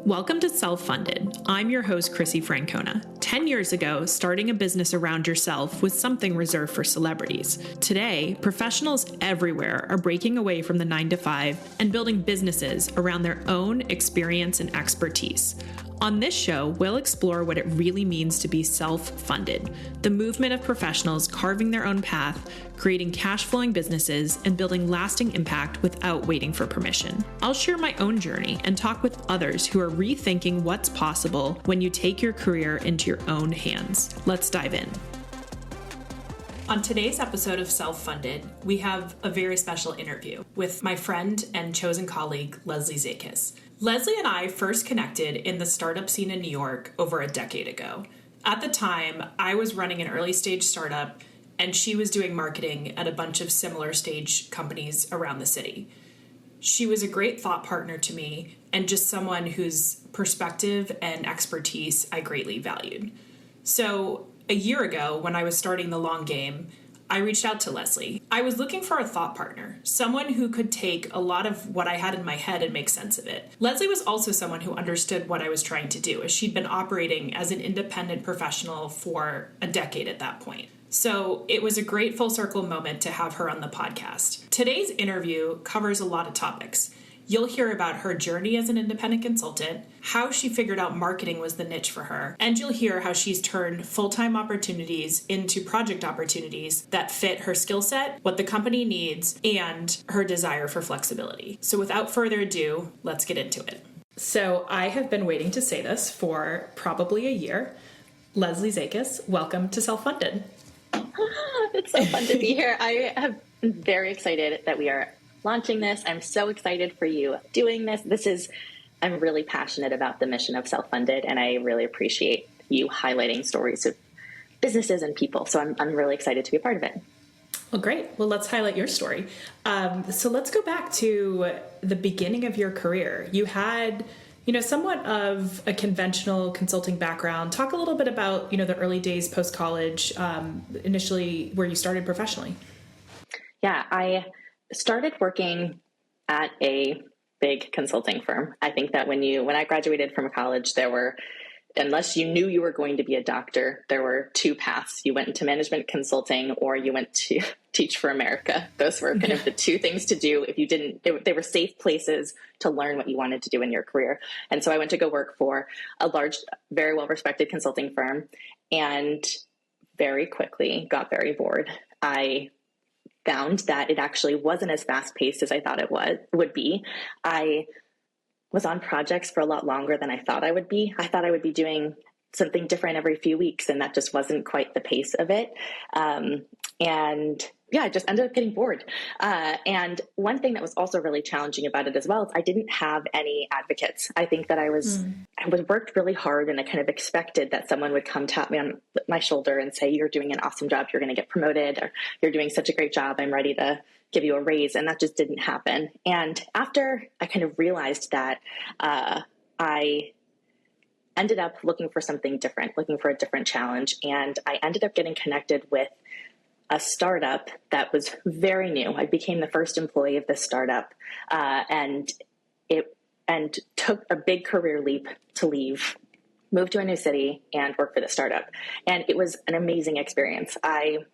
Welcome to Self-Funded. I'm your host, Chrissie Francona. 10 years ago, starting a business around yourself was something reserved for celebrities. Today, professionals everywhere are breaking away from the 9-to-5 and building businesses around their own experience and expertise. On this show, we'll explore what it really means to be self-funded, the movement of professionals carving their own path, creating cash-flowing businesses, and building lasting impact without waiting for permission. I'll share my own journey and talk with others who are rethinking what's possible when you take your career into your own hands. Let's dive in. On today's episode of Self-Funded, we have a very special interview with my friend and chosen colleague, Leslie Zaikis. Leslie and I first connected in the startup scene in New York over a decade ago. At the time, I was running an early stage startup and she was doing marketing at a bunch of similar stage companies around the city. She was a great thought partner to me and just someone whose perspective and expertise I greatly valued. So a year ago, when I was starting the long game, I reached out to Leslie. I was looking for a thought partner, someone who could take a lot of what I had in my head and make sense of it. Leslie was also someone who understood what I was trying to do, as she'd been operating as an independent professional for a decade at that point. So it was a great full circle moment to have her on the podcast. Today's interview covers a lot of topics. You'll hear about her journey as an independent consultant, how she figured out marketing was the niche for her, and you'll hear how she's turned full-time opportunities into project opportunities that fit her skill set, what the company needs, and her desire for flexibility. So without further ado, let's get into it. So I have been waiting to say this for probably a year. Leslie Zaikis, welcome to Self-Funded. It's so fun to be here. I am very excited that we are launching this. I'm so excited for you doing this. I'm really passionate about the mission of Self-Funded, and I really appreciate you highlighting stories of businesses and people. So I'm really excited to be a part of it. Well, great. Well, let's highlight your story. So let's go back to the beginning of your career. You had, somewhat of a conventional consulting background. Talk a little bit about, the early days post-college, initially where you started professionally. Yeah, I started working at a big consulting firm. I think that when I graduated from college, unless you knew you were going to be a doctor, there were two paths. You went into management consulting or you went to Teach for America. Those were kind of the two things to do. If you didn't, they were safe places to learn what you wanted to do in your career. And so I went to go work for a large, very well-respected consulting firm and very quickly got very bored. I found that it actually wasn't as fast-paced as I thought it would be. I was on projects for a lot longer than I thought I would be. I thought I would be doing something different every few weeks, and that just wasn't quite the pace of it. I just ended up getting bored. And one thing that was also really challenging about it as well is I didn't have any advocates. I think that I worked really hard, and I kind of expected that someone would come tap me on my shoulder and say, "You're doing an awesome job. You're going to get promoted," or "You're doing such a great job. I'm ready to give you a raise." And that just didn't happen. And after I kind of realized that, I ended up looking for something different, looking for a different challenge. And I ended up getting connected with a startup that was very new. I became the first employee of this startup, and took a big career leap to leave, move to a new city, and work for the startup. And it was an amazing experience. The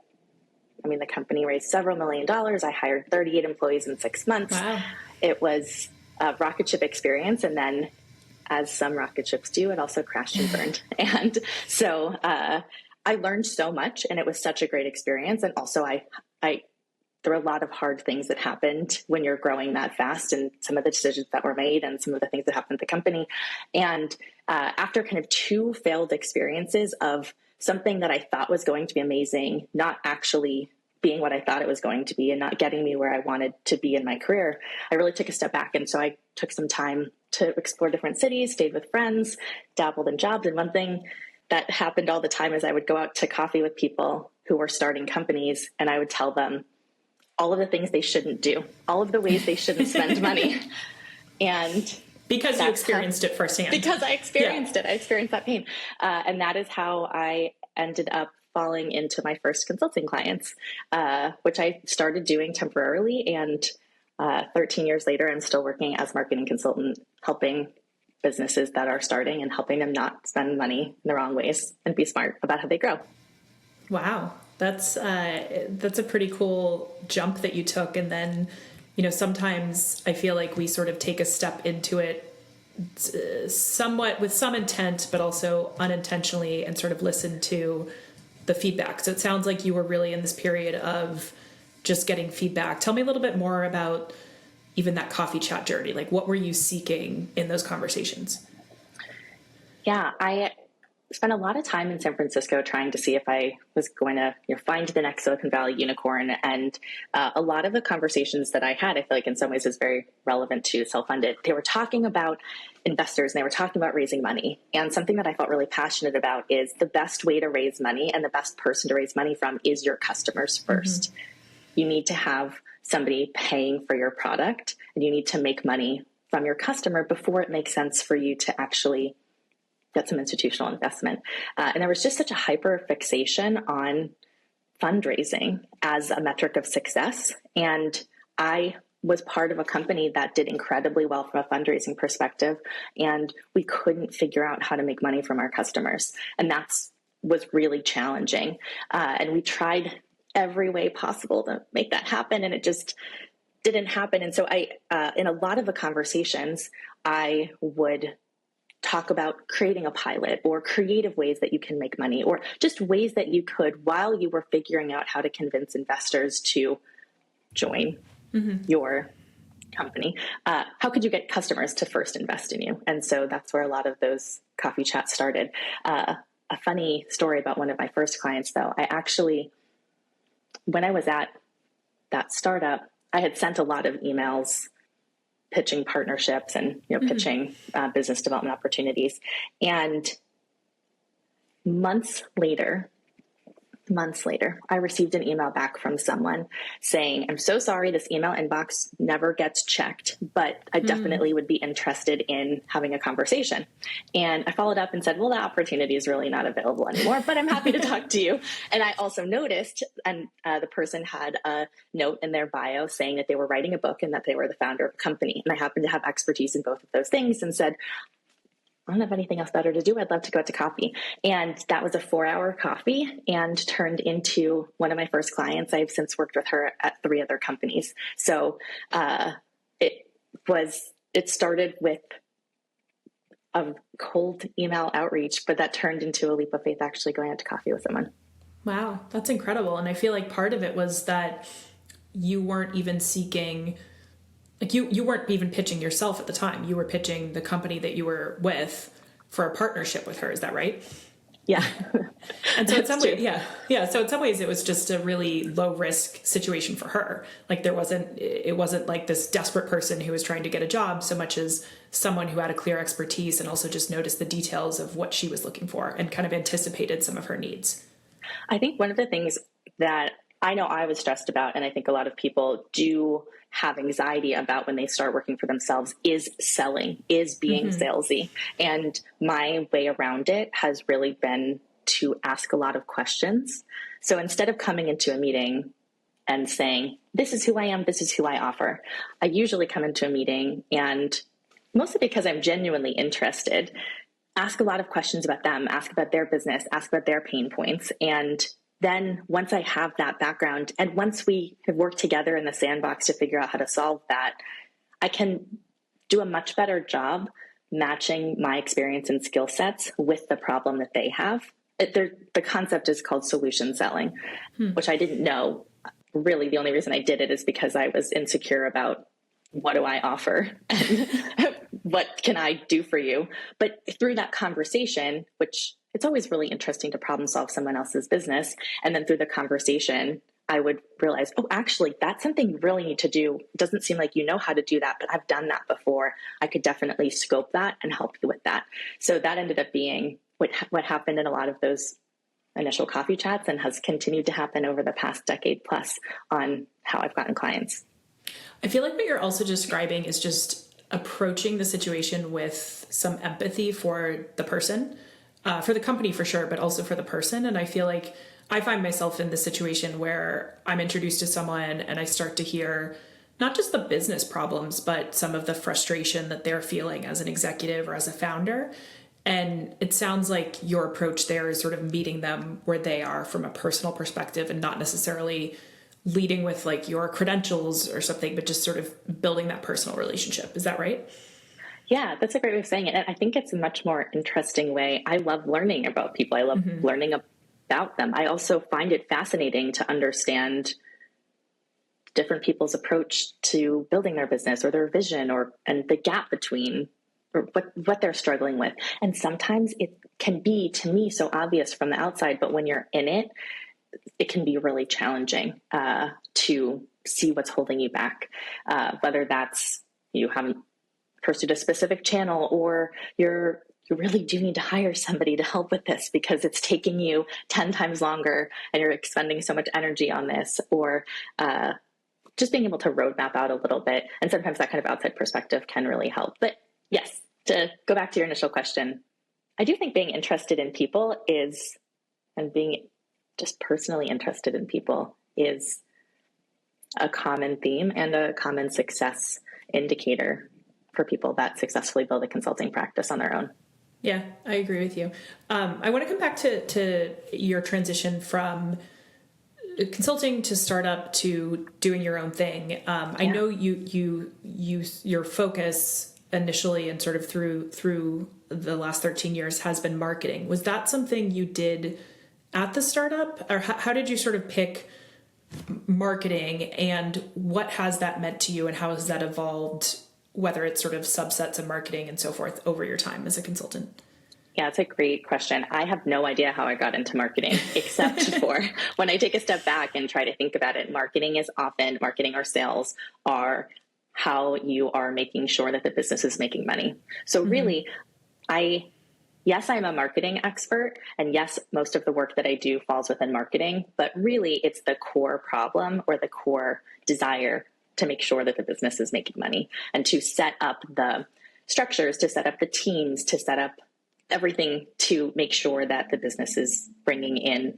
company raised several $1 million. I hired 38 employees in 6 months. Wow. It was a rocket ship experience. And then, as some rocket ships do, it also crashed and burned. And so I learned so much, and it was such a great experience. And also there were a lot of hard things that happened when you're growing that fast, and some of the decisions that were made and some of the things that happened at the company. And after kind of two failed experiences of something that I thought was going to be amazing, not actually being what I thought it was going to be and not getting me where I wanted to be in my career, I really took a step back. And so I took some time to explore different cities, stayed with friends, dabbled in jobs. And one thing that happened all the time is I would go out to coffee with people who were starting companies, and I would tell them all of the things they shouldn't do, all of the ways they shouldn't spend money. And because you experienced it firsthand. Because I experienced it. I experienced that pain. And that is how I ended up falling into my first consulting clients, which I started doing temporarily. And 13 years later, I'm still working as marketing consultant, helping businesses that are starting and helping them not spend money in the wrong ways and be smart about how they grow. Wow. That's a pretty cool jump that you took. And then, sometimes I feel like we sort of take a step into it somewhat with some intent, but also unintentionally, and sort of listen to the feedback. So it sounds like you were really in this period of just getting feedback. Tell me a little bit more about even that coffee chat journey. Like, what were you seeking in those conversations? Yeah, I spent a lot of time in San Francisco trying to see if I was going to find the next Silicon Valley unicorn. And a lot of the conversations that I had, I feel like in some ways is very relevant to self-funded. They were talking about investors and they were talking about raising money. And something that I felt really passionate about is the best way to raise money and the best person to raise money from is your customers first. Mm-hmm. You need to have somebody paying for your product, and you need to make money from your customer before it makes sense for you to actually get some institutional investment. And there was just such a hyper fixation on fundraising as a metric of success. And I was part of a company that did incredibly well from a fundraising perspective, and we couldn't figure out how to make money from our customers. And was really challenging. And we tried every way possible to make that happen, and it just didn't happen. And so in a lot of the conversations, I would talk about creating a pilot or creative ways that you can make money, or just ways that you could, while you were figuring out how to convince investors to join your company, how could you get customers to first invest in you? And so that's where a lot of those coffee chats started. A funny story about one of my first clients, though, when I was at that startup, I had sent a lot of emails pitching partnerships and pitching business development opportunities. And months later, I received an email back from someone saying, "I'm so sorry, this email inbox never gets checked, but I definitely would be interested in having a conversation." And I followed up and said, "Well, the opportunity is really not available anymore, but I'm happy to talk to you." And I also noticed, and the person had a note in their bio saying that they were writing a book and that they were the founder of a company. And I happened to have expertise in both of those things, and said, "I don't have anything else better to do. I'd love to go out to coffee." And that was a 4-hour coffee and turned into one of my first clients. I've since worked with her at 3 other companies. So it started with a cold email outreach, but that turned into a leap of faith, actually going out to coffee with someone. Wow, that's incredible. And I feel like part of it was that you weren't even seeking, like you weren't even pitching yourself at the time. You were pitching the company that you were with for a partnership with her. Is that right? Yeah. And so in some ways, yeah. So in some ways it was just a really low risk situation for her. Like it wasn't like this desperate person who was trying to get a job so much as someone who had a clear expertise and also just noticed the details of what she was looking for and kind of anticipated some of her needs. I think one of the things that I know I was stressed about, and I think a lot of people do have anxiety about when they start working for themselves, is selling, is being salesy. And my way around it has really been to ask a lot of questions. So instead of coming into a meeting and saying, "This is who I am, this is who I offer," I usually come into a meeting, and mostly because I'm genuinely interested, ask a lot of questions about them, ask about their business, ask about their pain points. And then once I have that background, and once we have worked together in the sandbox to figure out how to solve that, I can do a much better job matching my experience and skill sets with the problem that they have. The concept is called solution selling, which I didn't know. Really, the only reason I did it is because I was insecure about, what do I offer? And what can I do for you? But through that conversation, which it's always really interesting to problem solve someone else's business. And then through the conversation, I would realize, oh, actually, that's something you really need to do. It doesn't seem like you know how to do that, but I've done that before. I could definitely scope that and help you with that. So that ended up being what happened in a lot of those initial coffee chats, and has continued to happen over the past decade plus on how I've gotten clients. I feel like what you're also describing is just approaching the situation with some empathy for the person, for the company for sure, but also for the person. And I feel like I find myself in this situation where I'm introduced to someone and I start to hear not just the business problems, but some of the frustration that they're feeling as an executive or as a founder. And it sounds like your approach there is sort of meeting them where they are from a personal perspective and not necessarily leading with like your credentials or something, but just sort of building that personal relationship. Is that right? Yeah, that's a great way of saying it. And I think it's a much more interesting way. I love learning about people. I love learning about them. I also find it fascinating to understand different people's approach to building their business or their vision and the gap between or what they're struggling with. And sometimes it can be, to me, so obvious from the outside, but when you're in it, it can be really challenging to see what's holding you back, whether that's you haven't pursued a specific channel or you really do need to hire somebody to help with this because it's taking you 10 times longer and you're expending so much energy on this, or just being able to roadmap out a little bit. And sometimes that kind of outside perspective can really help. But yes, to go back to your initial question, I do think being interested in people and being just personally interested in people is a common theme and a common success indicator for people that successfully build a consulting practice on their own. Yeah, I agree with you. I want to come back to your transition from consulting to startup to doing your own thing. I know your focus initially and sort of through the last 13 years has been marketing. Was that something you did at the startup, or how did you sort of pick marketing, and what has that meant to you, and how has that evolved, whether it's sort of subsets of marketing and so forth over your time as a consultant? Yeah, it's a great question. I have no idea how I got into marketing, except for when I take a step back and try to think about it, marketing or sales are how you are making sure that the business is making money. So really, yes, I'm a marketing expert, and yes, most of the work that I do falls within marketing, but really it's the core problem or the core desire to make sure that the business is making money and to set up the structures, to set up the teams, to set up everything to make sure that the business is bringing in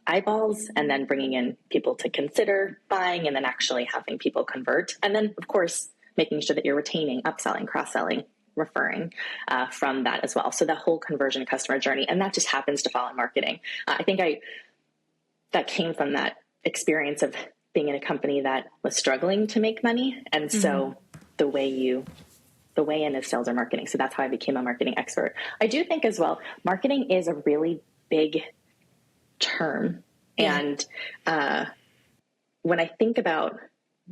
eyeballs and then bringing in people to consider buying and then actually having people convert. And then, of course, making sure that you're retaining, upselling, cross-selling, referring from that as well. So the whole conversion customer journey, and that just happens to fall in marketing. I think that came from that experience of being in a company that was struggling to make money. And so the way in is sales or marketing. So that's how I became a marketing expert. I do think as well, marketing is a really big term. Yeah. And when I think about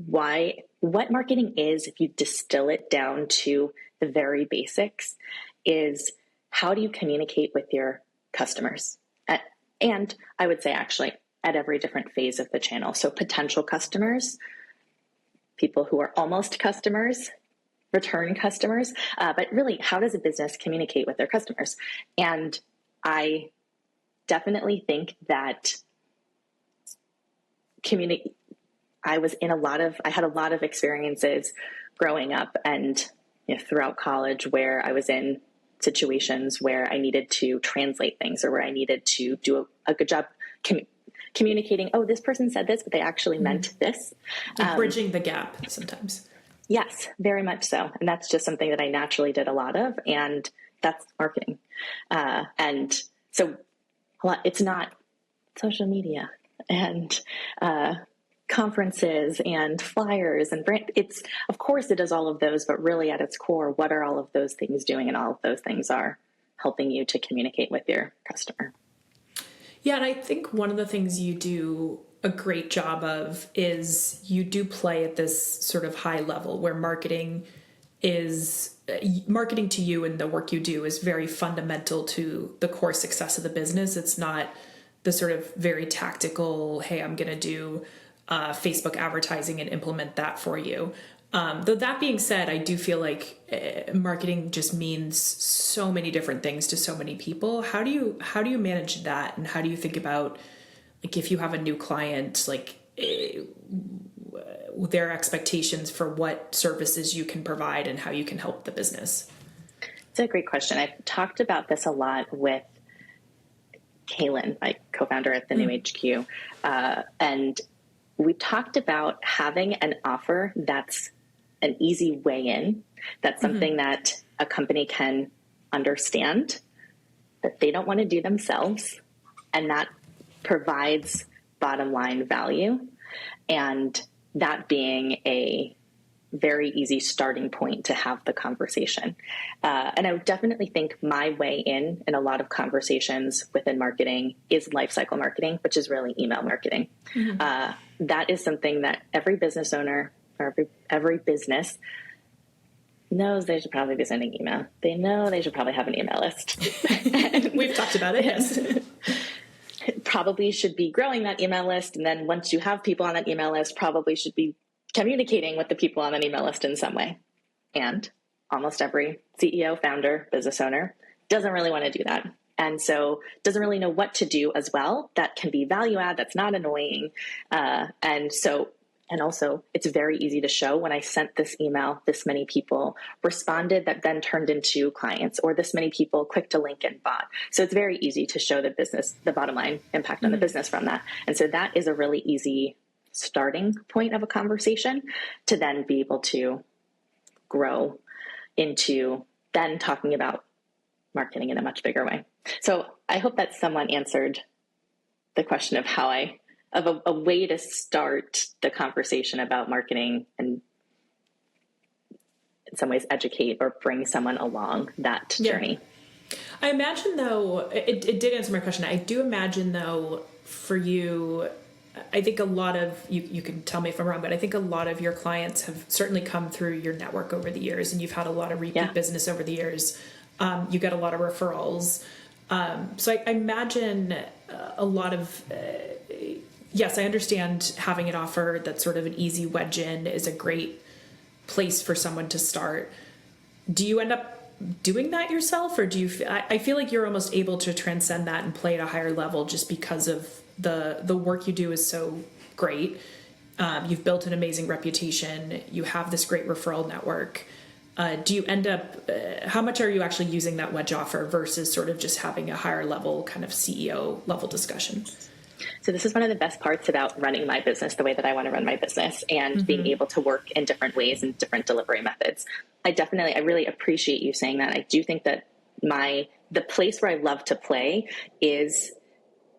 what marketing is, if you distill it down to the very basics, is how do you communicate with your customers? And I would say actually at every different phase of the channel. So potential customers, people who are almost customers, return customers, but really how does a business communicate with their customers? And I definitely think that I had a lot of experiences growing up and throughout college where I was in situations where I needed to translate things or where I needed to do a good job communicating, oh, this person said this, but they actually meant this. Like bridging the gap sometimes. Yes, very much so. And that's just something that I naturally did a lot of, and that's marketing. And so it's not social media and conferences and flyers and brand. It's, of course, it does all of those, but really at its core, what are all of those things doing? And all of those things are helping you to communicate with your customer. Yeah, and I think one of the things you do a great job of is you do play at this sort of high level where marketing to you and the work you do is very fundamental to the core success of the business. It's not the sort of very tactical, hey, I'm going to do Facebook advertising and implement that for you. Though that being said, I do feel like marketing just means so many different things to so many people. How do you manage that? And how do you think about, like, if you have a new client, like their expectations for what services you can provide and how you can help the business? It's a great question. I've talked about this a lot with Kaylin, my co-founder at the New HQ. And we talked about having an offer that's an easy way in, that's something that a company can understand, that they don't want to do themselves, and that provides bottom line value, and that being a very easy starting point to have the conversation. And I would definitely think my way in a lot of conversations within marketing is lifecycle marketing, which is really email marketing. That is something that every business owner or every business knows they should probably be sending email. They know they should probably have an email list. We've talked about it, yes. Probably should be growing that email list. And then once you have people on that email list, probably should be communicating with the people on that email list in some way. And almost every CEO, founder, business owner doesn't really want to do that. And so doesn't really know what to do as well. That can be value add. That's not annoying. And also it's very easy to show when I sent this email, this many people responded that then turned into clients, or this many people clicked a link and bought. So it's very easy to show the business, the bottom line impact on the business from that. And so that is a really easy starting point of a conversation to then be able to grow into then talking about marketing in a much bigger way. So I hope that someone answered the question of how a way to start the conversation about marketing and in some ways educate or bring someone along that journey. I imagine though, it did answer my question. I do imagine though, for you, I think a lot of, you can tell me if I'm wrong, but I think a lot of your clients have certainly come through your network over the years, and you've had a lot of repeat business over the years. You get a lot of referrals. So I imagine a lot of, yes, I understand having an offer that's sort of an easy wedge in is a great place for someone to start. Do you end up doing that yourself, or do you, I feel like you're almost able to transcend that and play at a higher level just because of the work you do is so great. You've built an amazing reputation. You have this great referral network. Do you end up, how much are you actually using that wedge offer versus sort of just having a higher level kind of CEO level discussion? So this is one of the best parts about running my business the way that I want to run my business, and being able to work in different ways and different delivery methods. I really appreciate you saying that. I do think that the place where I love to play is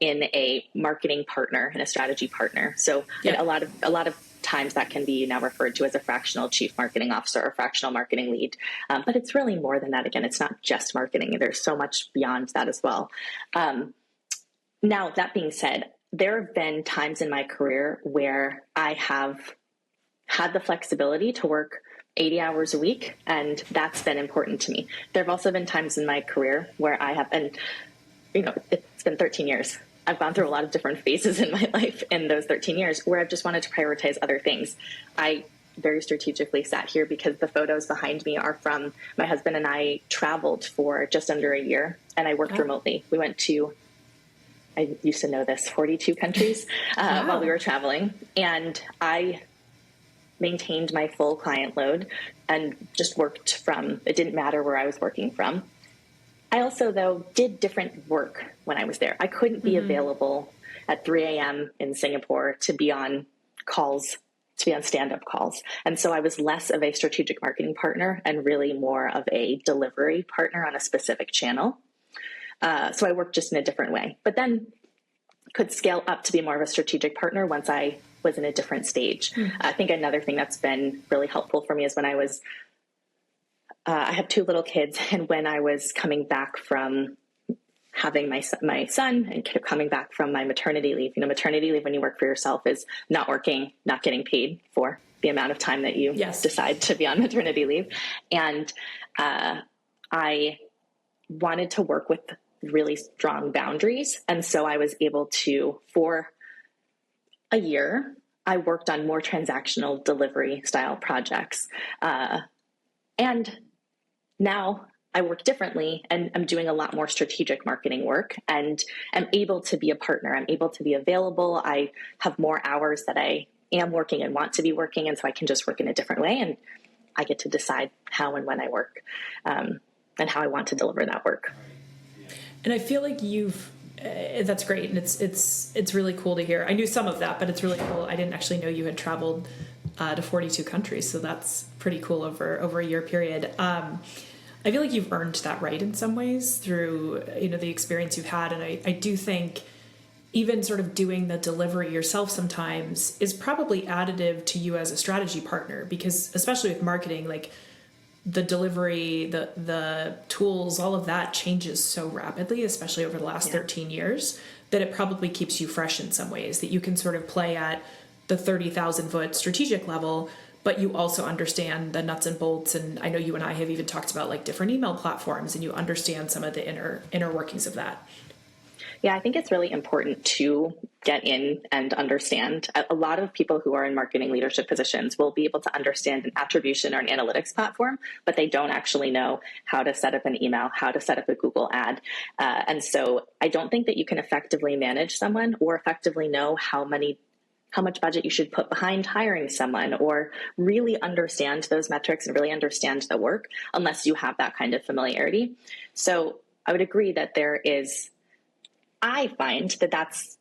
in a marketing partner and a strategy partner. So a lot of times that can be now referred to as a fractional chief marketing officer or fractional marketing lead. But it's really more than that. Again, it's not just marketing. There's so much beyond that as well. Now, that being said, there have been times in my career where I have had the flexibility to work 80 hours a week, and that's been important to me. There have also been times in my career where I have, and it's been 13 years. I've gone through a lot of different phases in my life in those 13 years where I've just wanted to prioritize other things. I very strategically sat here because the photos behind me are from my husband and I traveled for just under a year, and I worked remotely. We went to, I used to know this, 42 countries while we were traveling. And I maintained my full client load and just worked from, it didn't matter where I was working from. I also, though, did different work when I was there. I couldn't be available at 3 a.m. in Singapore to be on calls, to be on stand-up calls. And so I was less of a strategic marketing partner and really more of a delivery partner on a specific channel. So I worked just in a different way, but then could scale up to be more of a strategic partner once I was in a different stage. I think another thing that's been really helpful for me is when I was, I have 2 little kids, and when I was coming back from having my son and coming back from my maternity leave, maternity leave when you work for yourself is not working, not getting paid for the amount of time that you decide to be on maternity leave. And I wanted to work with really strong boundaries. And so I was able to, for a year, I worked on more transactional delivery style projects. And now I work differently, and I'm doing a lot more strategic marketing work, and I'm able to be a partner. I'm able to be available. I have more hours that I am working and want to be working. And so I can just work in a different way, and I get to decide how and when I work, and how I want to deliver that work. And I feel like you've that's great. And it's really cool to hear. I knew some of that, but it's really cool. I didn't actually know you had traveled to 42 countries. So that's pretty cool over a year period. I feel like you've earned that right in some ways through, the experience you've had. And I do think even sort of doing the delivery yourself sometimes is probably additive to you as a strategy partner, because especially with marketing, like the delivery, the tools, all of that changes so rapidly, especially over the last 13 years, that it probably keeps you fresh in some ways, that you can sort of play at the 30,000 foot strategic level, but you also understand the nuts and bolts. And I know you and I have even talked about like different email platforms, and you understand some of the inner workings of that. Yeah, I think it's really important to get in and understand. A lot of people who are in marketing leadership positions will be able to understand an attribution or an analytics platform, but they don't actually know how to set up an email, how to set up a Google ad. And so I don't think that you can effectively manage someone or effectively know how much budget you should put behind hiring someone, or really understand those metrics and really understand the work unless you have that kind of familiarity. So I would agree that I find that that's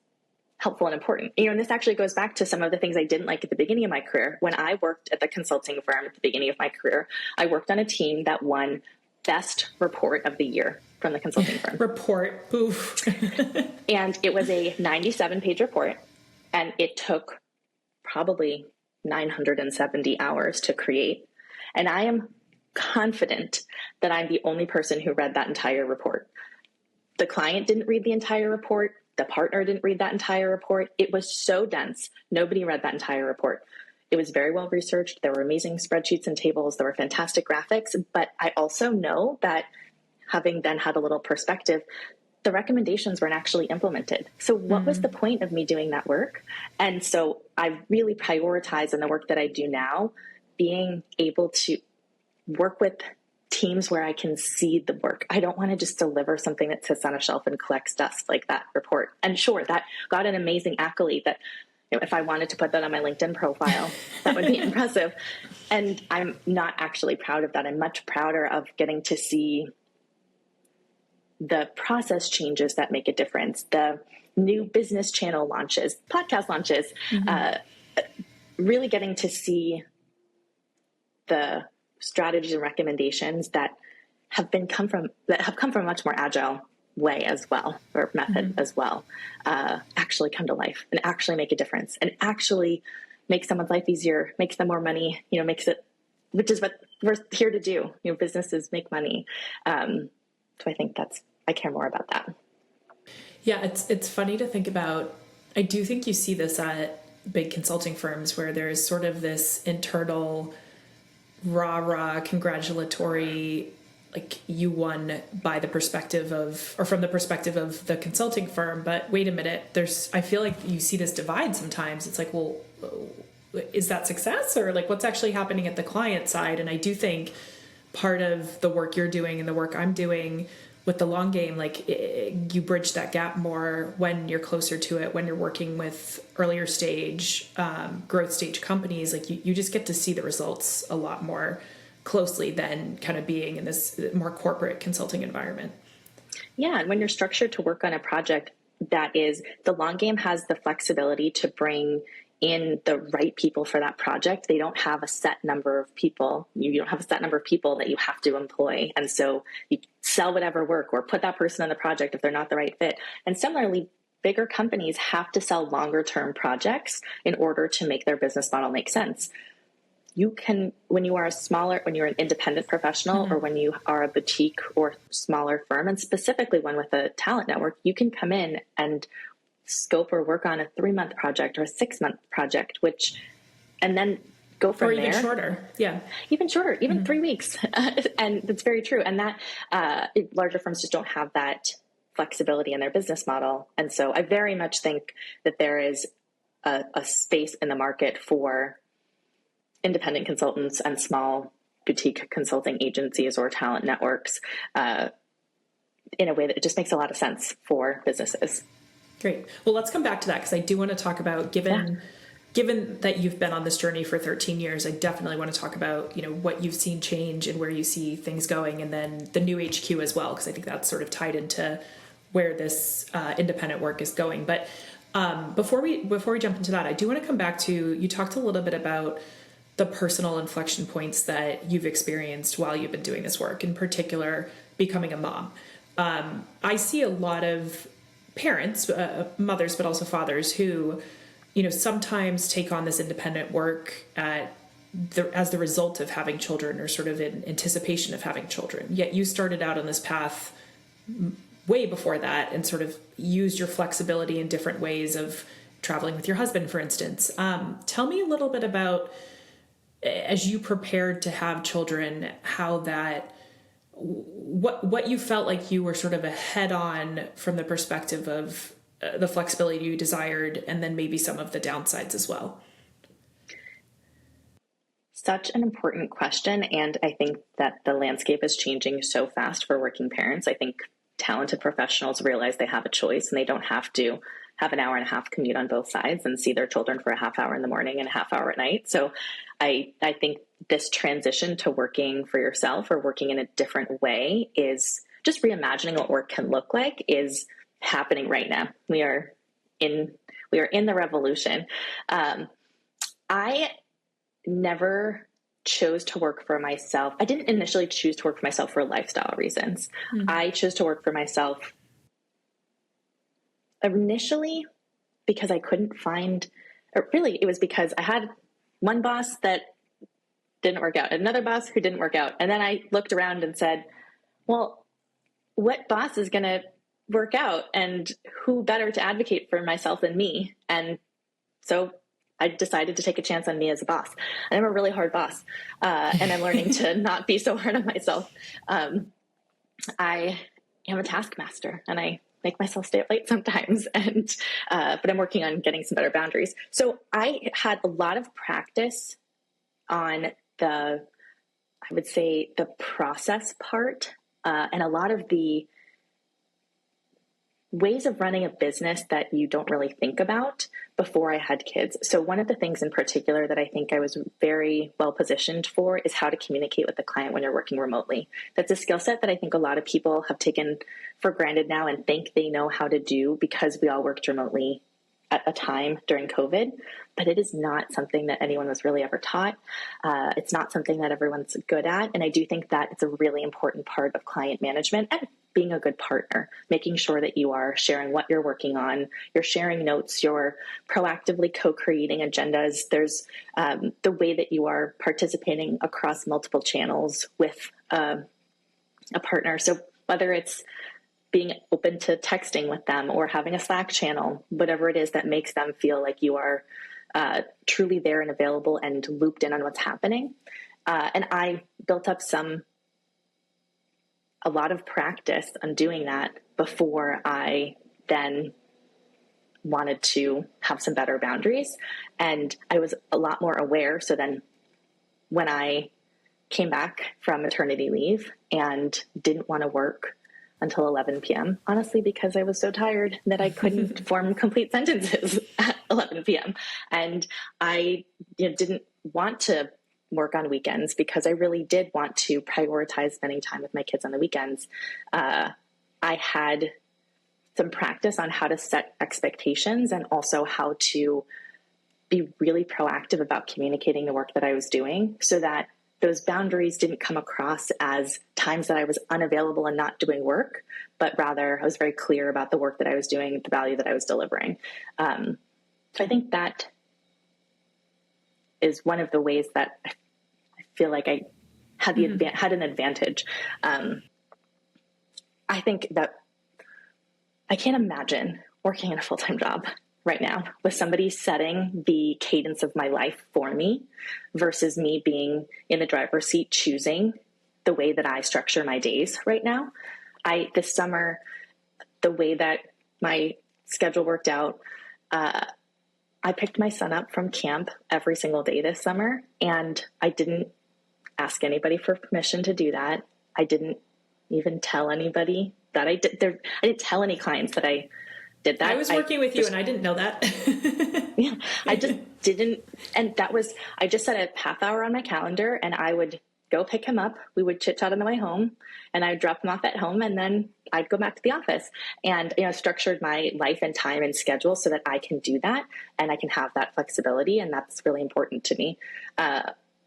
helpful and important. And this actually goes back to some of the things I didn't like at the beginning of my career. When I worked at the consulting firm at the beginning of my career, I worked on a team that won Best Report of the Year from the consulting firm. Report. Oof. And it was a 97-page report, and it took probably 970 hours to create. And I am confident that I'm the only person who read that entire report. The client didn't read the entire report. The partner didn't read that entire report. It was so dense. Nobody read that entire report. It was very well researched. There were amazing spreadsheets and tables. There were fantastic graphics. But I also know that, having then had a little perspective, the recommendations weren't actually implemented. So what was the point of me doing that work? And so I really prioritize in the work that I do now, being able to work with teams where I can see the work. I don't want to just deliver something that sits on a shelf and collects dust like that report. And sure, that got an amazing accolade that if I wanted to put that on my LinkedIn profile, that would be impressive. And I'm not actually proud of that. I'm much prouder of getting to see the process changes that make a difference, the new business channel launches, podcast launches, really getting to see the strategies and recommendations that have come from a much more agile way as well, or method as well, actually come to life and actually make a difference and actually make someone's life easier, makes them more money, which is what we're here to do. Businesses make money. So I think I care more about that. Yeah, it's funny to think about. I do think you see this at big consulting firms where there's sort of this internal rah congratulatory, like you won by the perspective of, or from the perspective of the consulting firm. But wait a minute, I feel like you see this divide sometimes. It's like, well, is that success, or like what's actually happening at the client side? And I do think part of the work you're doing and the work I'm doing with the long game, like you bridge that gap more when you're closer to it, when you're working with earlier stage, growth stage companies. Like you just get to see the results a lot more closely than kind of being in this more corporate consulting environment. Yeah. And when you're structured to work on a project the long game has the flexibility to bring in the right people for that project. They don't have a set number of people. You don't have a set number of people that you have to employ. And so you sell whatever work or put that person on the project if they're not the right fit. And similarly, bigger companies have to sell longer term projects in order to make their business model make sense. You can, when you're an independent professional or when you are a boutique or smaller firm, and specifically one with a talent network, you can come in and scope or work on a 3-month project or a 6-month project, and then go from there. Or even shorter. Yeah. Even shorter, even 3 weeks. And that's very true. And that larger firms just don't have that flexibility in their business model. And so I very much think that there is a space in the market for independent consultants and small boutique consulting agencies or talent networks in a way that it just makes a lot of sense for businesses. Great. Well, let's come back to that, because I do want to talk about, given that you've been on this journey for 13 years, I definitely want to talk about, what you've seen change and where you see things going, and then the new HQ as well, because I think that's sort of tied into where this independent work is going. But before we jump into that, I do want to come back to, you talked a little bit about the personal inflection points that you've experienced while you've been doing this work, in particular, becoming a mom. I see a lot of parents, mothers, but also fathers who, sometimes take on this independent work as the result of having children, or sort of in anticipation of having children. Yet you started out on this path way before that and sort of used your flexibility in different ways of traveling with your husband, for instance. Tell me a little bit about, as you prepared to have children, how that, what you felt like you were sort of ahead on from the perspective of the flexibility you desired, and then maybe some of the downsides as well. Such an important question. And I think that the landscape is changing so fast for working parents. I think talented professionals realize they have a choice and they don't have to have an hour and a half commute on both sides and see their children for a half hour in the morning and a half hour at night. So I think this transition to working for yourself or working in a different way, is just reimagining what work can look like, is happening right now. We are in the revolution. I never chose to work for myself. I didn't initially choose to work for myself for lifestyle reasons. Mm-hmm. I chose to work for myself initially because I couldn't find, or really it was because I had one boss that didn't work out, another boss who didn't work out. And then I looked around and said, well, what boss is going to work out, and who better to advocate for myself than me? And so I decided to take a chance on me as a boss. And I'm a really hard boss, and I'm learning to not be so hard on myself. I am a taskmaster, and I make myself stay up late sometimes, and but I'm working on getting some better boundaries. So I had a lot of practice on I would say the process part, and a lot of the ways of running a business that you don't really think about before I had kids. So one of the things in particular that I think I was very well positioned for is how to communicate with the client when you're working remotely. That's a skill set that I think a lot of people have taken for granted now and think they know how to do because we all worked remotely at a time during COVID, but it is not something that anyone was really ever taught. It's not something that everyone's good at. And I do think that it's a really important part of client management and being a good partner, making sure that you are sharing what you're working on, you're sharing notes, you're proactively co-creating agendas. There's the way that you are participating across multiple channels with a partner. So whether it's being open to texting with them or having a Slack channel, whatever it is that makes them feel like you are truly there and available and looped in on what's happening. And I built up a lot of practice on doing that before I then wanted to have some better boundaries. And I was a lot more aware. So then when I came back from maternity leave and didn't want to work until 11 p.m., honestly, because I was so tired that I couldn't form complete sentences at 11 p.m. And I didn't want to work on weekends because I really did want to prioritize spending time with my kids on the weekends. I had some practice on how to set expectations and also how to be really proactive about communicating the work that I was doing so that those boundaries didn't come across as times that I was unavailable and not doing work, but rather I was very clear about the work that I was doing, the value that I was delivering. So I think that is one of the ways that I feel like I had had an advantage. I think that I can't imagine working in a full-time job right now with somebody setting the cadence of my life for me versus me being in the driver's seat, choosing the way that I structure my days right now. This summer, the way that my schedule worked out, I picked my son up from camp every single day this summer, and I didn't ask anybody for permission to do that. I didn't even tell anybody that I did. I didn't tell any clients that I did that. I was working with you and I didn't know that. I just didn't. And I just set a half hour on my calendar and I would go pick him up. We would chit chat on the way home, and I would drop him off at home, and then I'd go back to the office, and, structured my life and time and schedule so that I can do that and I can have that flexibility. And that's really important to me.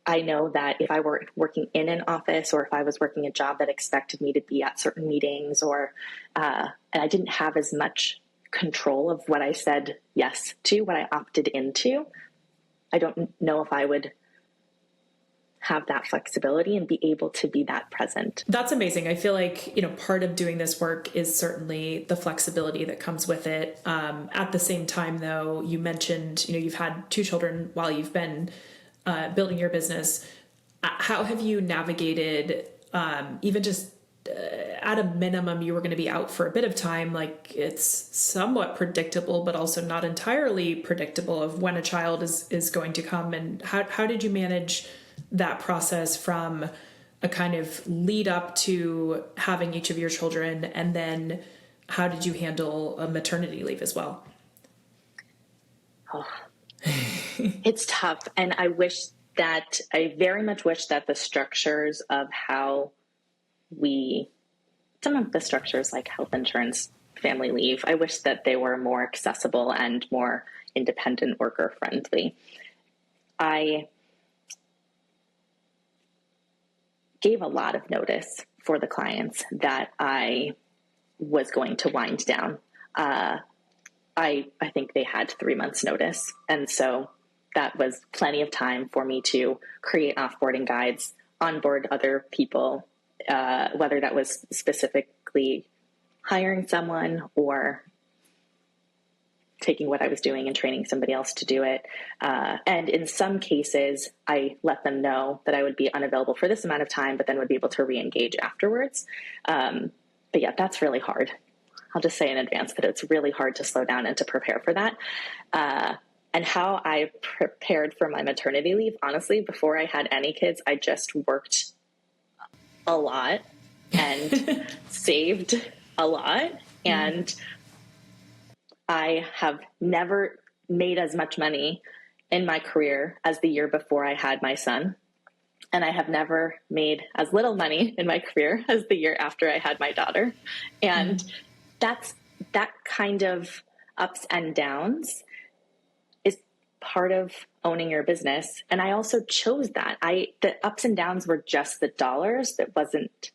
I know that if I were working in an office, or if I was working a job that expected me to be at certain meetings, or, and I didn't have as much control of what I said yes to, what I opted into, I don't know if I would have that flexibility and be able to be that present. That's amazing. I feel like, part of doing this work is certainly the flexibility that comes with it. At the same time, though, you mentioned, you've had 2 children while you've been building your business. How have you navigated, even just at a minimum, you were going to be out for a bit of time. Like, it's somewhat predictable, but also not entirely predictable of when a child is going to come. And how did you manage that process from a kind of lead up to having each of your children? And then how did you handle a maternity leave as well? Oh, it's tough. And I very much wish that the structures of how some of the structures like health insurance, family leave, I wish that they were more accessible and more independent worker friendly. I gave a lot of notice for the clients that I was going to wind down. I think they had 3 months notice. And so that was plenty of time for me to create offboarding guides, onboard other people, whether that was specifically hiring someone or taking what I was doing and training somebody else to do it. And in some cases, I let them know that I would be unavailable for this amount of time, but then would be able to re-engage afterwards. But yeah, that's really hard. I'll just say in advance that it's really hard to slow down and to prepare for that. And how I prepared for my maternity leave, honestly, before I had any kids, I just worked a lot and saved a lot. And I have never made as much money in my career as the year before I had my son. And I have never made as little money in my career as the year after I had my daughter. And that kind of ups and downs is part of owning your business. And I also chose that. The ups and downs were just the dollars. That wasn't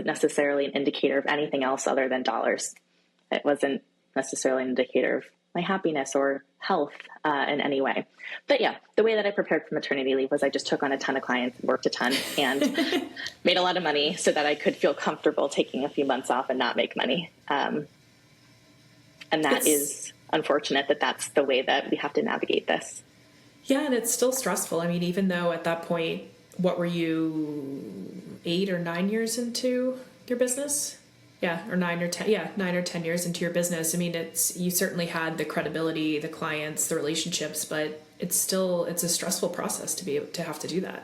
necessarily an indicator of anything else other than dollars. It wasn't necessarily an indicator of my happiness or health in any way. But yeah, the way that I prepared for maternity leave was I just took on a ton of clients, worked a ton, and made a lot of money so that I could feel comfortable taking a few months off and not make money. And that is unfortunate that that's the way that we have to navigate this. Yeah, and it's still stressful. I mean, even though at that point, what were you, 8 or 9 years into your business? Yeah, or 9 or 10. Yeah, 9 or 10 years into your business. I mean, you certainly had the credibility, the clients, the relationships, but it's a stressful process to have to do that.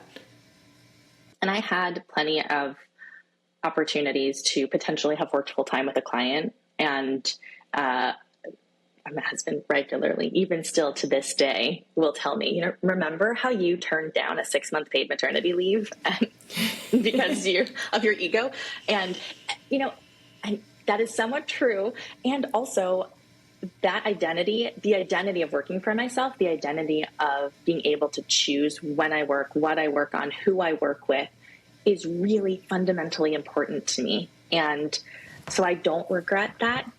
And I had plenty of opportunities to potentially have worked full time with a client, and my husband regularly, even still to this day, will tell me, remember how you turned down a 6-month paid maternity leave because of your ego? And, that is somewhat true. And also that identity, the identity of working for myself, the identity of being able to choose when I work, what I work on, who I work with, is really fundamentally important to me. And so I don't regret that.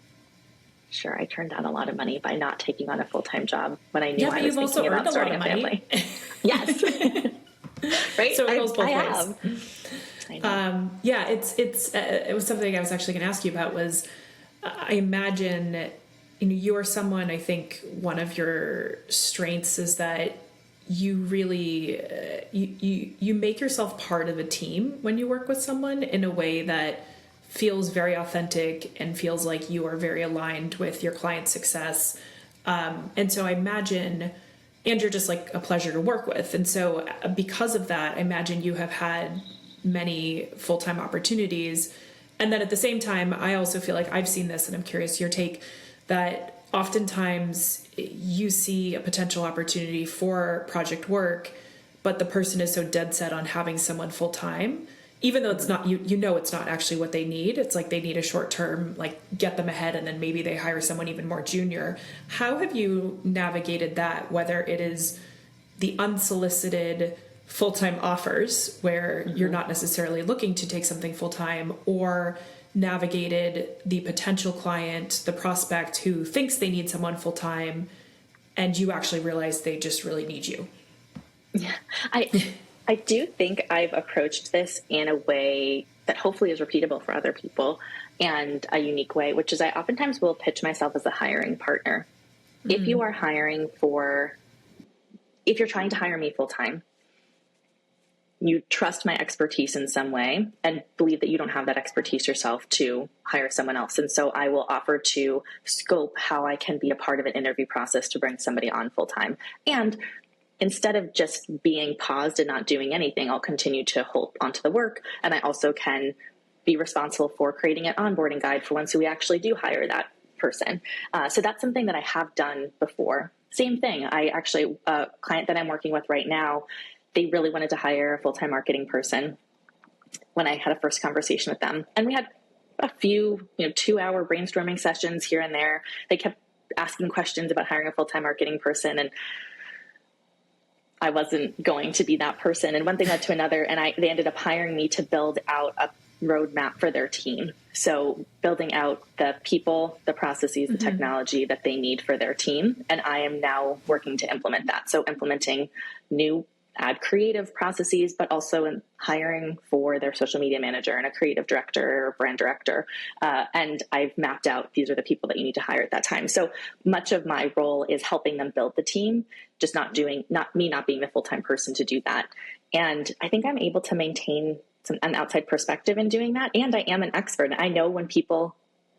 Sure, I turned down a lot of money by not taking on a full-time job when I knew I was thinking about starting a family. Yes. Right? So it goes both ways. Have. Yeah, it was something I was actually going to ask you about. Was I imagine you're someone, I think one of your strengths is that you really you make yourself part of a team when you work with someone in a way that feels very authentic and feels like you are very aligned with your client's success. And so I imagine, and you're just like a pleasure to work with. And so because of that, I imagine you have had many full-time opportunities. And then at the same time, I also feel like I've seen this, and I'm curious your take, that oftentimes you see a potential opportunity for project work, but the person is so dead set on having someone full time, even though it's not, it's not actually what they need. It's like they need a short term, like get them ahead, and then maybe they hire someone even more junior. How have you navigated that, whether it is the unsolicited full-time offers where you're not necessarily looking to take something full-time, or navigated the potential client, the prospect who thinks they need someone full-time and you actually realize they just really need you? Yeah, I do think I've approached this in a way that hopefully is repeatable for other people, and a unique way, which is I oftentimes will pitch myself as a hiring partner. If you are if you're trying to hire me full-time, you trust my expertise in some way and believe that you don't have that expertise yourself to hire someone else. And so I will offer to scope how I can be a part of an interview process to bring somebody on full-time. And instead of just being paused and not doing anything, I'll continue to hold onto the work. And I also can be responsible for creating an onboarding guide for once we actually do hire that person. So that's something that I have done before. Same thing. A client that I'm working with right now, they really wanted to hire a full-time marketing person when I had a first conversation with them. And we had a few, 2-hour brainstorming sessions here and there. They kept asking questions about hiring a full-time marketing person, and I wasn't going to be that person. And one thing led to another, and they ended up hiring me to build out a roadmap for their team. So building out the people, the processes, the technology that they need for their team. And I am now working to implement that. So implementing new ad creative processes, but also in hiring for their social media manager and a creative director or brand director. And I've mapped out, these are the people that you need to hire at that time. So much of my role is helping them build the team, just not being the full-time person to do that. And I think I'm able to maintain an outside perspective in doing that. And I am an expert. I know when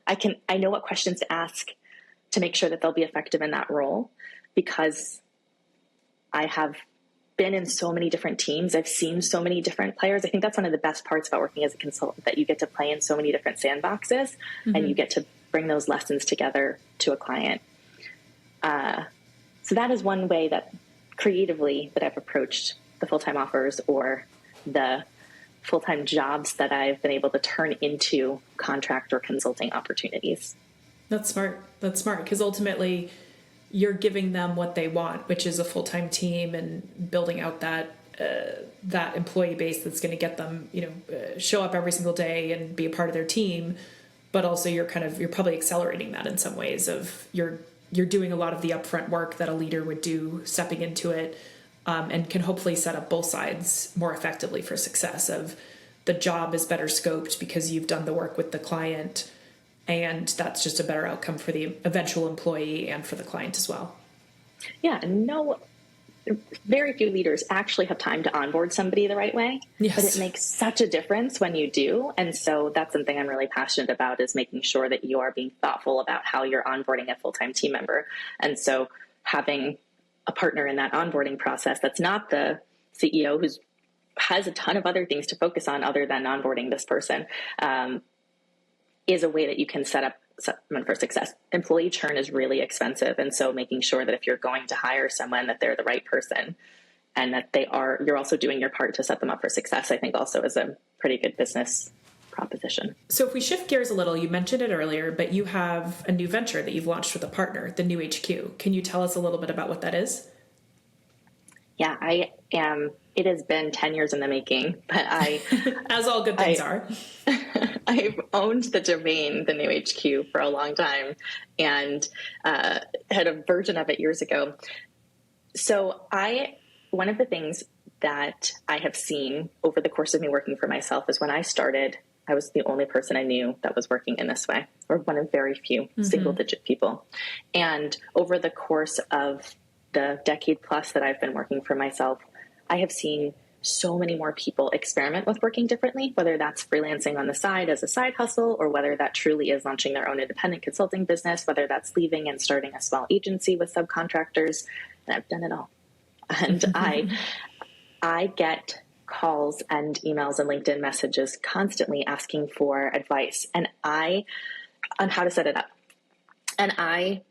I know what questions to ask to make sure that they'll be effective in that role, because I have been in so many different teams. I've seen so many different players. I think that's one of the best parts about working as a consultant, that you get to play in so many different sandboxes and you get to bring those lessons together to a client. So that is one way that creatively that I've approached the full-time offers or the full-time jobs that I've been able to turn into contract or consulting opportunities. That's smart. Because ultimately you're giving them what they want, which is a full-time team, and building out that employee base that's going to get them, show up every single day and be a part of their team. But also you're probably accelerating that in some ways of you're doing a lot of the upfront work that a leader would do, stepping into it, and can hopefully set up both sides more effectively for success. Of the job is better scoped because you've done the work with the client, and that's just a better outcome for the eventual employee and for the client as well. Yeah, very few leaders actually have time to onboard somebody the right way. Yes. But it makes such a difference when you do. And so that's something I'm really passionate about, is making sure that you are being thoughtful about how you're onboarding a full-time team member. And so having a partner in that onboarding process that's not the CEO who has a ton of other things to focus on other than onboarding this person, is a way that you can set up someone for success. Employee churn is really expensive. And so making sure that if you're going to hire someone, that they're the right person and that you're also doing your part to set them up for success, I think also is a pretty good business proposition. So if we shift gears a little, you mentioned it earlier, but you have a new venture that you've launched with a partner, the New HQ. Can you tell us a little bit about what that is? Yeah, it has been 10 years in the making, but as all good things are. I've owned the domain, the New HQ, for a long time, and had a version of it years ago. So one of the things that I have seen over the course of me working for myself is when I started, I was the only person I knew that was working in this way, or one of very few single-digit people. And over the course of the decade plus that I've been working for myself, I have seen so many more people experiment with working differently, whether that's freelancing on the side as a side hustle, or whether that truly is launching their own independent consulting business, whether that's leaving and starting a small agency with subcontractors. And I've done it all. And I get calls and emails and LinkedIn messages constantly asking for advice on how to set it up. And I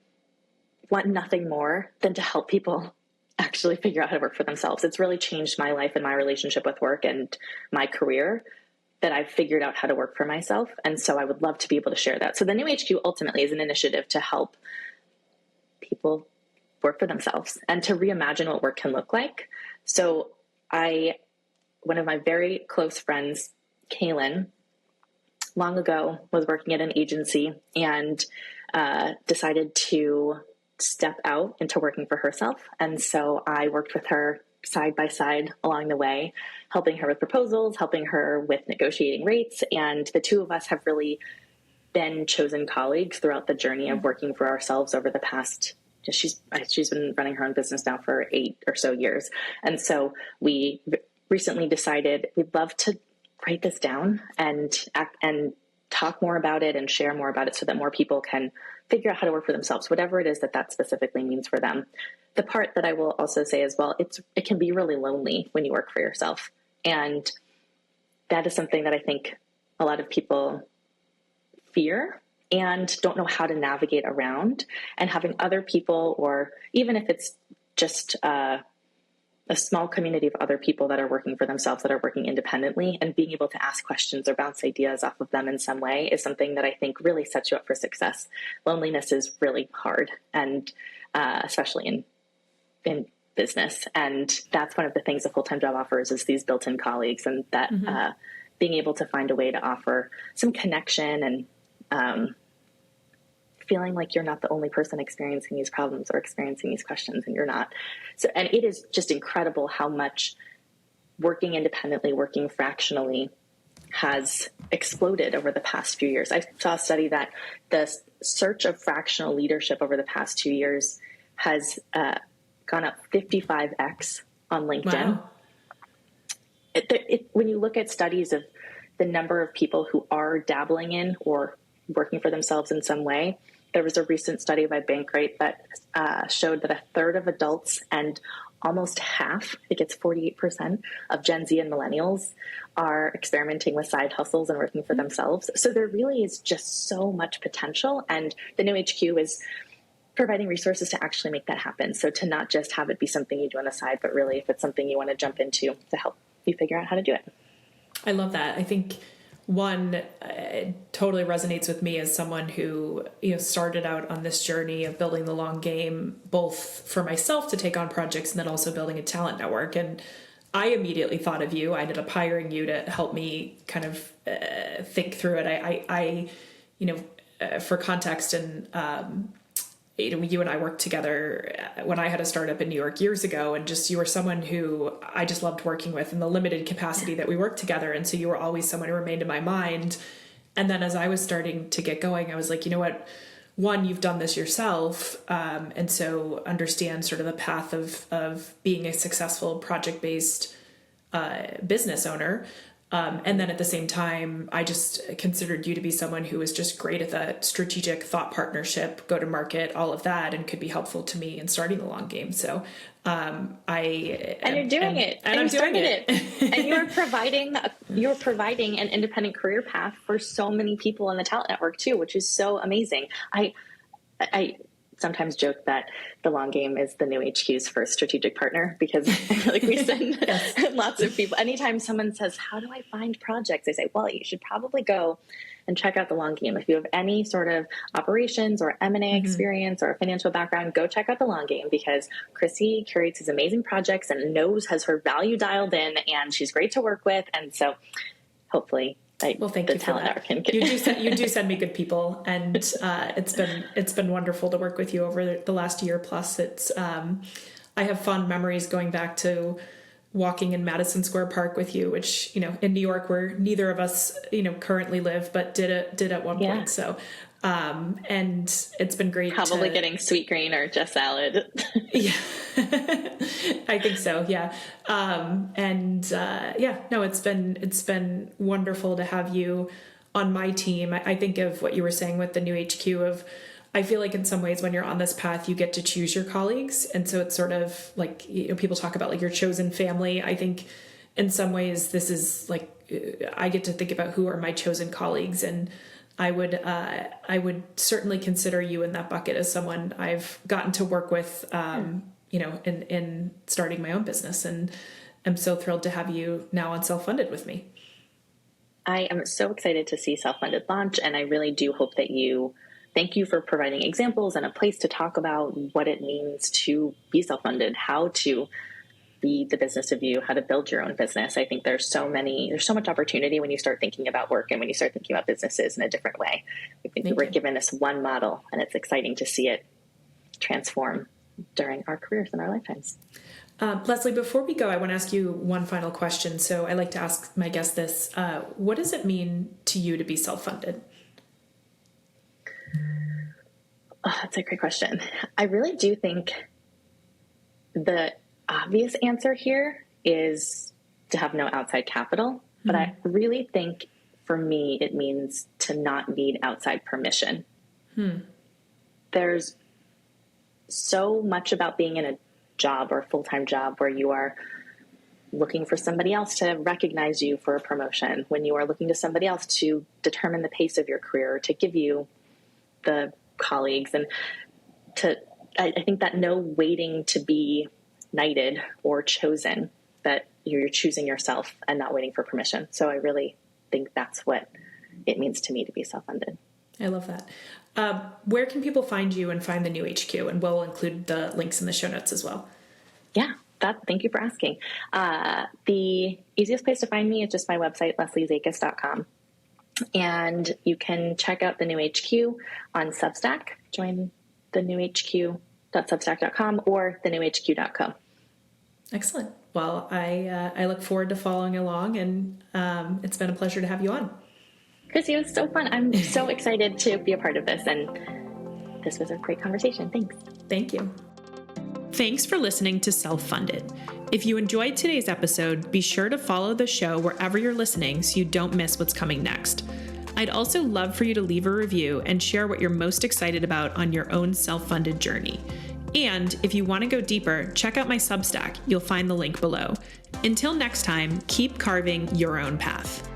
want nothing more than to help people actually figure out how to work for themselves. It's really changed my life and my relationship with work and my career, that I've figured out how to work for myself. And so I would love to be able to share that. So the New HQ ultimately is an initiative to help people work for themselves and to reimagine what work can look like. So one of my very close friends, Kaylin, long ago was working at an agency and decided to step out into working for herself. And so I worked with her side by side along the way, helping her with proposals, helping her with negotiating rates. And the two of us have really been chosen colleagues throughout the journey of working for ourselves over the past, she's been running her own business now for 8 or so years. And so we recently decided we'd love to write this down and talk more about it and share more about it so that more people can figure out how to work for themselves, whatever it is that specifically means for them. The part that I will also say as well, it can be really lonely when you work for yourself. And that is something that I think a lot of people fear and don't know how to navigate around. And having other people, or even if it's just a small community of other people that are working for themselves, that are working independently, and being able to ask questions or bounce ideas off of them in some way is something that I think really sets you up for success. Loneliness is really hard, and especially in business. And that's one of the things a full-time job offers, is these built-in colleagues, and that being able to find a way to offer some connection and feeling like you're not the only person experiencing these problems or experiencing these questions, and you're not. So, and it is just incredible how much working independently, working fractionally has exploded over the past few years. I saw a study that the search of fractional leadership over the past 2 years has gone up 55x on LinkedIn. Wow. When you look at studies of the number of people who are dabbling in or working for themselves in some way, there was a recent study by Bankrate that showed that a third of adults and almost half, I think it's 48% of Gen Z and millennials are experimenting with side hustles and working for themselves. So there really is just so much potential. And the New HQ is providing resources to actually make that happen. So to not just have it be something you do on the side, but really if it's something you want to jump into, to help you figure out how to do it. I love that. I think one, it totally resonates with me as someone who, started out on this journey of building the long game, both for myself to take on projects and then also building a talent network. And I immediately thought of you. I ended up hiring you to help me kind of think through it. For context, and you and I worked together when I had a startup in New York years ago, and just, you were someone who I just loved working with in the limited capacity that we worked together. And so you were always someone who remained in my mind. And then as I was starting to get going, I was like, you know what, one, you've done this yourself. And so understand sort of the path of being a successful project-based business owner. And then at the same time, I just considered you to be someone who was just great at that strategic thought partnership, go to market, all of that, and could be helpful to me in starting the long game. So I'm doing it. And you're providing an independent career path for so many people in the talent network too, which is so amazing. I sometimes joke that the long game is the New HQ's first strategic partner, because I feel like we send lots of people. Anytime someone says, how do I find projects? I say, well, you should probably go and check out the long game. If you have any sort of operations or M&A experience or a financial background, go check out the long game, because Chrissie curates these amazing projects and has her value dialed in, and she's great to work with. And so hopefully, thank you for that. You do send me good people, and it's been wonderful to work with you over the last year plus. It's I have fond memories going back to walking in Madison Square Park with you, which in New York, where neither of us currently live, but did at one point. So and it's been great. Probably getting sweet green or just salad. Yeah, I think so. Yeah. It's been wonderful to have you on my team. I think of what you were saying with the New HQ I feel like in some ways when you're on this path, you get to choose your colleagues. And so it's sort of like, people talk about like your chosen family. I think in some ways this is like, I get to think about who are my chosen colleagues, and I would certainly consider you in that bucket as someone I've gotten to work with in starting my own business. And I'm so thrilled to have you now on Self-Funded with me. I am so excited to see Self-Funded launch, and I really do hope that thank you for providing examples and a place to talk about what it means to be self-funded, how to be the business of you, how to build your own business. I think there's so much opportunity when you start thinking about work and when you start thinking about businesses in a different way. I think we were given this one model, and it's exciting to see it transform during our careers and our lifetimes. Leslie, before we go, I want to ask you one final question. So I like to ask my guests this. What does it mean to you to be self-funded? Oh, that's a great question. I really do think the obvious answer here is to have no outside capital. But I really think for me, it means to not need outside permission. There's so much about being in a job or a full-time job where you are looking for somebody else to recognize you for a promotion, when you are looking to somebody else to determine the pace of your career, to give you the colleagues, and I think that no waiting to be knighted or chosen, that you're choosing yourself and not waiting for permission. So I really think that's what it means to me to be self-funded. I love that. Where can people find you and find the new HQ? And we'll include the links in the show notes as well. Yeah, thank you for asking. The easiest place to find me is just my website, lesliezaikis.com. And you can check out the new HQ on Substack. Join the new HQ.substack.com or the newhq.co. Excellent. Well, I look forward to following along, and it's been a pleasure to have you on. Chrissie, it was so fun. I'm so excited to be a part of this, and this was a great conversation. Thanks. Thank you. Thanks for listening to Self-Funded. If you enjoyed today's episode, be sure to follow the show wherever you're listening so you don't miss what's coming next. I'd also love for you to leave a review and share what you're most excited about on your own self-funded journey. And if you want to go deeper, check out my Substack. You'll find the link below. Until next time, keep carving your own path.